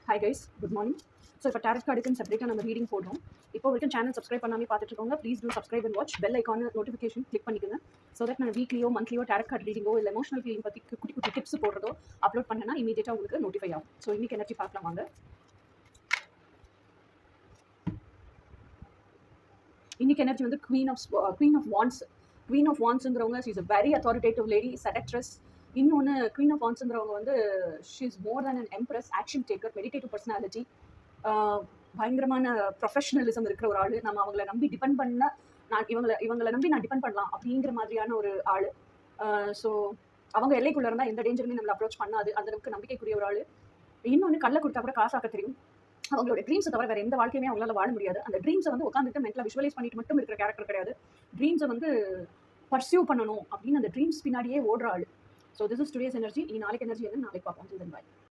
Hi guys, good morning. So இப்போ tarot கார்டுக்குன்னு செப்பரேட்டாக நம்ம ரீடிங் போடுறோம். இப்போ வரைக்கும் சேனல் சப்ஸ்கிரைப் பண்ணாமல் பார்த்துட்டு இருக்கவங்க please do subscribe and watch bell ஐக்கான நோட்டிஃபிகேஷன் கிளிக் பண்ணிக்கோங்க. ஸோ தட் நான் வீக்லியோ மந்த்லியோ tarot கார்டு ரீடிங்கோ இல்லை எமோஷனல் ஃபீலிங் பற்றி குட்டி குட்டி டிப்ஸ் போடுறதோ அப்லோட் பண்ணேன்னா இமீடியட்டாக உங்களுக்கு நோட்டிஃபை ஆகும். ஸோ இன்னைக்கு எனர்ஜி பார்க்கலாம் வாங்க. இன்னைக்கு எனர்ஜி வந்து குவீன் ஆஃப் வாண்ட்ஸுங்கிறவங்க she is a very authoritative lady, seductress. இன்னொன்று குவீன் ஆஃப் வாண்ட்ஸுங்கிறவங்க வந்து she is more than an empress, action taker, meditative personality, பயங்கரமான ப்ரொஃபஷனலிசம் இருக்கிற ஒரு ஆள். நம்ம அவங்கள நம்பி டிபெண்ட் பண்ண இவங்களை நம்பி நான் டிபெண்ட் பண்ணலாம் அப்படிங்கிற மாதிரியான ஒரு ஆள். ஸோ அவங்க எல்லைக்குள்ளே இருந்தால் எந்த டேஞ்சருமே நம்மளை அப்ரோச் பண்ணாது, அந்த அளவுக்கு நம்பிக்கைக்குரிய ஒரு ஆள். இன்னொன்று கல்லை கொடுத்தா கூட காசாக்க தெரியும். அவங்களோட ட்ரீம்ஸை தவிர வேறு எந்த வாழ்க்கையுமே அவங்களால வாழ முடியாது. அந்த ட்ரீம்ஸை வந்து உட்காந்துட்டு மென்டலாக விஷுவலைஸ் பண்ணிட்டு மட்டும் இருக்கிற கேரக்டர் கிடையாது. ட்ரீம்ஸை வந்து பர்சியூ பண்ணணும் அப்படின்னு அந்த ட்ரீம்ஸ் பின்னாடியே ஓடுற ஆள். So this is today's energy. நாளைக்கு எனர்ஜி என்ன நாளைக்கு பார்ப்போம். பாய்.